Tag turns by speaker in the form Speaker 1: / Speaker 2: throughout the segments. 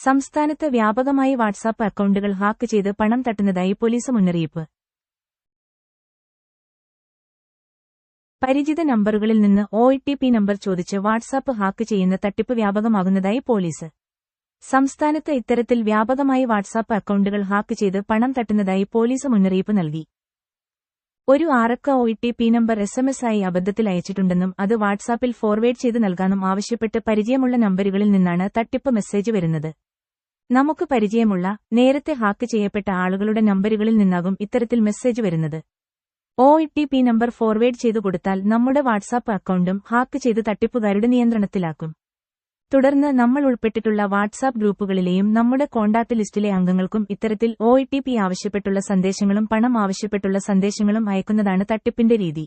Speaker 1: സംസ്ഥാനത്ത് വ്യാപകമായി വാട്സാപ്പ് അക്കൗണ്ടുകൾ ഹാക്ക് ചെയ്ത് പണം തട്ടുന്നതായി പോലീസ് മുന്നറിയിപ്പ്. പരിചിത നമ്പറുകളിൽ നിന്ന് OTP നമ്പർ ചോദിച്ച് വാട്സാപ്പ് ഹാക്ക് ചെയ്യുന്ന തട്ടിപ്പ് വ്യാപകമാകുന്നതായി പോലീസ്. സംസ്ഥാനത്ത് ഇത്തരത്തിൽ വ്യാപകമായി വാട്സാപ്പ് അക്കൗണ്ടുകൾ ഹാക്ക് ചെയ്ത് പണം തട്ടുന്നതായി പോലീസ് മുന്നറിയിപ്പ് നൽകി. ഒരു 6 OTP നമ്പർ SMS ആയി അബദ്ധത്തിൽ അയച്ചിട്ടുണ്ടെന്നും അത് വാട്സാപ്പിൽ ഫോർവേഡ് ചെയ്ത് നൽകാനും ആവശ്യപ്പെട്ട് പരിചയമുള്ള നമ്പറുകളിൽ നിന്നാണ് തട്ടിപ്പ് മെസ്സേജ് വരുന്നത്. നമുക്ക് പരിചയമുള്ള, നേരത്തെ ഹാക്ക് ചെയ്യപ്പെട്ട ആളുകളുടെ നമ്പറുകളിൽ നിന്നാകും ഇത്തരത്തിൽ മെസ്സേജ് വരുന്നത്. OTP നമ്പർ ഫോർവേഡ് ചെയ്തു കൊടുത്താൽ നമ്മുടെ വാട്സാപ്പ് അക്കൗണ്ടും ഹാക്ക് ചെയ്ത് തട്ടിപ്പുകാരുടെ നിയന്ത്രണത്തിലാക്കും. തുടർന്ന് നമ്മൾ ഉൾപ്പെട്ടിട്ടുള്ള വാട്സാപ്പ് ഗ്രൂപ്പുകളിലെയും നമ്മുടെ കോണ്ടാക്ട് ലിസ്റ്റിലെ അംഗങ്ങൾക്കും ഇത്തരത്തിൽ OTP ആവശ്യപ്പെട്ടുള്ള സന്ദേശങ്ങളും പണം ആവശ്യപ്പെട്ടുള്ള സന്ദേശങ്ങളും അയക്കുന്നതാണ് തട്ടിപ്പിന്റെ രീതി.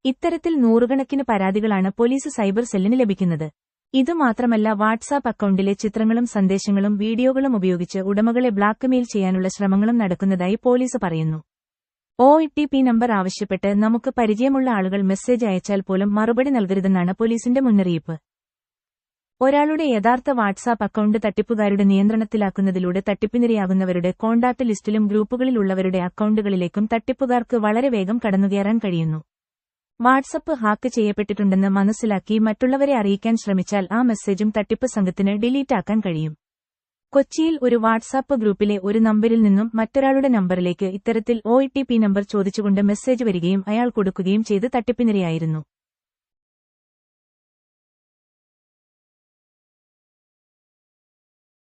Speaker 1: ഇത്തരത്തിൽ നൂറുകണക്കിന് പരാതികളാണ് പോലീസ് സൈബർ സെല്ലിന് ലഭിക്കുന്നത്. ഇതുമാത്രമല്ല, വാട്സാപ്പ് അക്കൗണ്ടിലെ ചിത്രങ്ങളും സന്ദേശങ്ങളും വീഡിയോകളും ഉപയോഗിച്ച് ഉടമകളെ ബ്ലാക്ക്മെയിൽ ചെയ്യാനുള്ള ശ്രമങ്ങളും നടക്കുന്നതായി പോലീസ് പറയുന്നു. OTP നമ്പർ ആവശ്യപ്പെട്ട് നമുക്ക് പരിചയമുള്ള ആളുകൾ മെസ്സേജ് അയച്ചാൽ പോലും മറുപടി നൽകരുതെന്നാണ് പോലീസിന്റെ മുന്നറിയിപ്പ്. ഒരാളുടെ യഥാർത്ഥ വാട്സാപ്പ് അക്കൗണ്ട് തട്ടിപ്പുകാരുടെ നിയന്ത്രണത്തിലാക്കുന്നതിലൂടെ തട്ടിപ്പിനിരയാകുന്നവരുടെ കോണ്ടാക്ട് ലിസ്റ്റിലും ഗ്രൂപ്പുകളിലുള്ളവരുടെ അക്കൗണ്ടുകളിലേക്കും തട്ടിപ്പുകാർക്ക് വളരെ വേഗം കടന്നുകയറാൻ കഴിയുന്നു. വാട്സപ്പ് ഹാക്ക് ചെയ്യപ്പെട്ടിട്ടുണ്ടെന്ന് മനസ്സിലാക്കി മറ്റുള്ളവരെ അറിയിക്കാൻ ശ്രമിച്ചാൽ ആ മെസ്സേജും തട്ടിപ്പ് സംഘത്തിന് ഡിലീറ്റ് ആക്കാൻ കഴിയും. കൊച്ചിയിൽ ഒരു വാട്സാപ്പ് ഗ്രൂപ്പിലെ ഒരു നമ്പരിൽ നിന്നും മറ്റൊരാളുടെ നമ്പറിലേക്ക് ഇത്തരത്തിൽ OTP നമ്പർ ചോദിച്ചുകൊണ്ട് മെസ്സേജ് വരികയും അയാൾ കൊടുക്കുകയും ചെയ്ത് തട്ടിപ്പിനിരയായിരുന്നു.